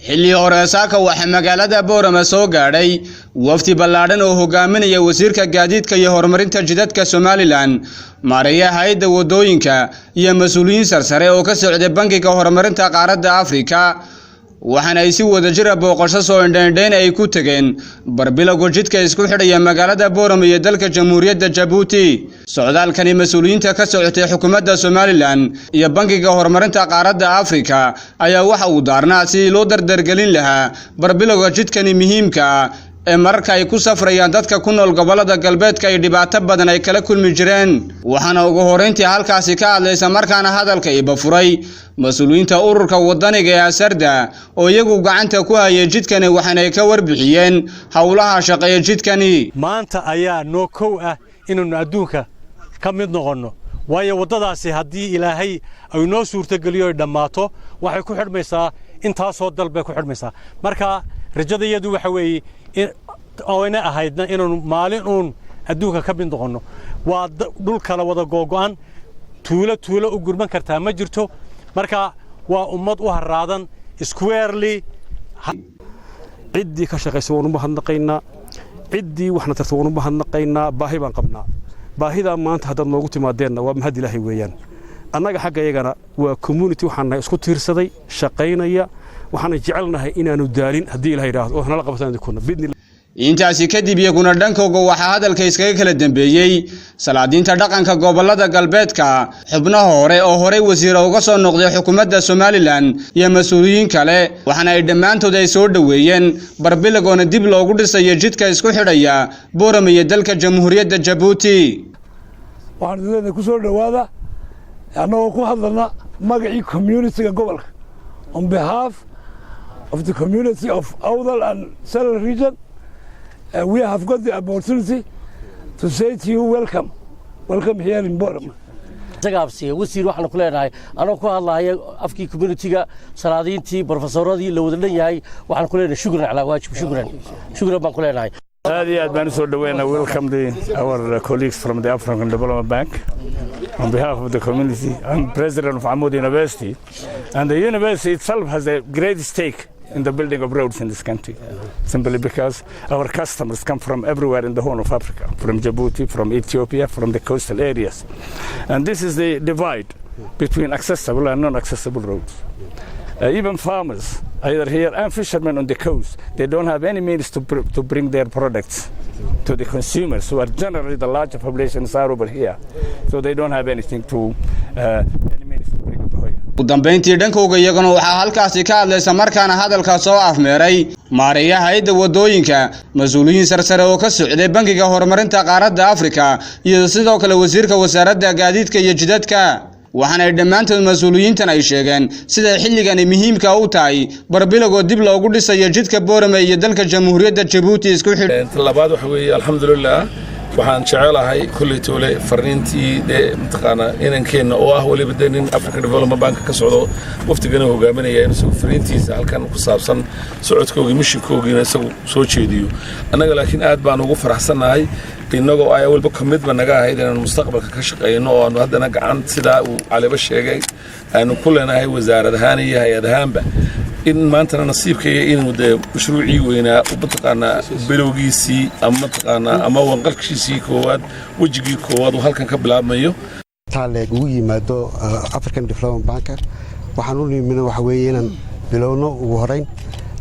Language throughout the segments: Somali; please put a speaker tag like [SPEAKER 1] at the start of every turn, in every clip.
[SPEAKER 1] xilli hore saaka waxa magaalada Boorama soo gaadhay wafdi ballaadhan oo hogaaminaya wasiirka gaadiidka iyo horumarinta jidadka Somaliland maareeyaha hay'adda wadooyinka iyo mas'uuliyiin sarsare oo ka socday bankiga horumarinta qaaradda Afrika waxaana ay si wadajir ah booqasho soo indhayn ay ku tageen barbilowga jidka isku xidhaya magaalada Boorama iyo dalka Jamhuuriyadda Djibouti socdaalkani mas'uuliyiinta ka socotay xukuumadda Somaliland iyo bankiga horumarinta qaaradda Afrika ayaa waxa uu daarnaa si loo dardargelin lahaa barbilowga jidkani muhiimka ee marka ay ku safrayaan dadka ku nool gobolada galbeedka ay dhibaato badan ay kala kulmi jireen waxaana ugu horeyntii halkaasi ka hadlaysa markaana hadalka iba furay mas'uuliyiinta ururka wadaniga ee Asarda oo iyagu gacanta ku hayay jidkani waxaana ay ka warbixiyeen hawlaha shaqeeya jidkani
[SPEAKER 2] maanta ayaa noo kow ah inuu adduunka ka mid noqono waayo wadadaasi hadii Ilaahay ay noo suurta galiyo dhamaato waxay ku xidhmaysaa intaas oo dalbe ku xidhmaysaa marka rajadayadu waxa weeye oo ina ahaydna inuu maalin uun adduunka ka mid noqono waa dhul kala wada googo'an tuulo u gurman kartaa ma jirto marka waa ummad u haraadan squarely
[SPEAKER 3] ciddii ka shaqeysa waan u mahadnaqaynaa ciddii waxna tarta waan u mahadnaqaynaa baahi baan qabnaa baahida maanta hadda noogu timaadeenna waa mahad Ilaahay weeyaan annaga xagga iyagana waa community waxaan isku tiirsaday shaqeynaya waxaan jecelnahay inaanu daalin hadii Ilaahay yiraahdo oo nala qabtaan kuna bidni
[SPEAKER 1] intaasi kadib iyaguna dhankooga waxa hadalka iskaga kala dambeeyay salaadiinta dhaqanka gobolada galbeedka xubnaha hore oo hore wasiir uga soo noqday xukuumadda Somaliland iyo mas'uuliyiin kale waxaana ay dhamaantood ay soo dhaweeyeen barbilowgana dib loogu dhisay jidka isku xidhaya Boorama iyo dalka Jamhuuriyadda Djibouti
[SPEAKER 4] waxaan ku soo dhawaada anagoo ku hadlana magacii community-ga gobolka on behalf of the community of Awdal and Salal region we have got the opportunity to say to you welcome here in Boorama
[SPEAKER 5] tagaabsi wasiir waxaan ku leenahay anoo ku hadlaaya afkii community-ga salaadiintii professoradii la wada leeyahay waxaan ku leenahay shukran ala waajib shukran baan ku leenahay
[SPEAKER 6] aad baan soo dhaweynaa welcome our colleagues from the African Development Bank on behalf of the community. I'm president of Ahmad University and the university itself has a great stake in the building of roads in this country, simply because our customers come from everywhere in the Horn of Africa, from Djibouti, from Ethiopia, from the coastal areas. And this is the divide between accessible and non-accessible roads. Even farmers, either here and fishermen on the coast, they don't have any means to bring their products to the consumers, who are generally the larger populations are over here. So they don't have anything to, any means to bring it to here.
[SPEAKER 1] ugu dambeyntii dhankooga iyaguna waxa halkaasi ka hadlaysa markaana hadalka soo afmeeray maareeyaha hay'adda wadooyinka mas'uuliyiin sarsare oo ka socday bankiga horumarinta qaaradda Afrika iyo sidoo kale wasiirka wasaaradda gaadiidka iyo jidadka waxaana ay dhamaantood mas'uuliyiintan ay sheegeen sida xilligan muhiimka u tahay barbilowga dib loogu dhisayo jidka Boorama iyo dalka Jamhuuriyadda Djibouti isku xidhay
[SPEAKER 7] labaad waxa weeye alxamdulillah waxaan jecelahay kulli toole farniintii mutaqaana inankeena oo ah waliba denin African Development Bank ka socdo waftigana hogaaminaya inuu farniintiisa halkan ku saabsan socodkooda mishinkooda isagu soo jeediyo anaga laakiin aad baan ugu faraxsanahay inagoo ay walba commitment naga ahayd inaan mustaqbalka ka shaqeyno oo aanu haddana gacan sida uu caliba sheegay aanu ku leenahay wasaaradahaan iyo hay'adahaanba in maanta nasiibkayga inuu mashruucii weynaa u mataqaana bilowgiisii ama mataqaana ama wanqalkiisii koowaad wajigii koowaad oo halkan ka bilaabmayo
[SPEAKER 8] taaleeg ugu yimaado African Development Bank waxaan u nimin waxa weeye inaan bilowno ugu horeyn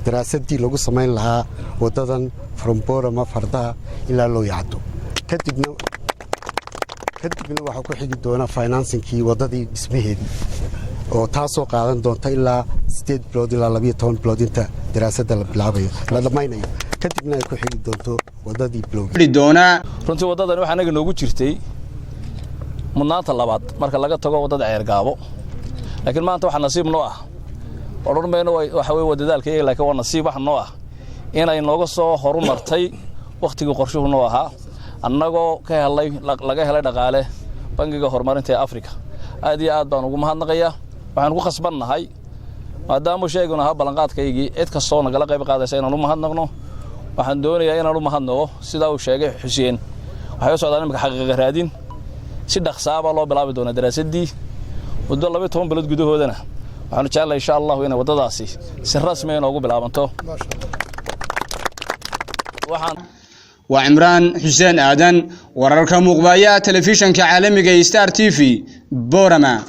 [SPEAKER 8] daraasadii lagu sameyn lahaa wadadan from Boorama Fardaha ilaa loo yacdo kadibna waxa ku xigi doona financing-kii wadadii dhismaheedii oo taasoo qaadan doonta ilaa 8 bilood ilaa 12 bilood inta daraasadda la bilaabayo la dhamaynayo kadibna ay ku xigi doonto wadadii bilowgii
[SPEAKER 9] runtii wadadan waxa anaga noogu jirtay mudnaanta labaad marka laga tago wadada Ceergaabo laakiin maanta waxa nasiib noo ah orormeeno waxa way wadadaalkayga laakiin waa nasiib wax noo ah inay nooga soo horumartay waqtigii qorshuhu noo ahaa annagoo ka helay laga helay dhaqaale bankiga horumarinta ee Afrika aad iyo aad baan ugu mahadnaqayaa waxaan ku khasbannahay maadaama sheeguna ha balanqaadkaygii cid kastoo nagala qayb qaadaysa inaan u mahadnaqno waxaan doonayaa inaan u mahadnaqo sida uu sheegay Xuseen waxay soo daan imka xaqiiqo raadin si dhaqsaaba loo bilaabi doona daraasadii muddo 12 bilood gudahoodana waxaanu jeclahay insha Allah inay wadadaasi si rasmi ah ugu bilaabanto
[SPEAKER 1] وعمران حسين آدن ورركم مقبايا تلفزيون كعالمي Star TV بورما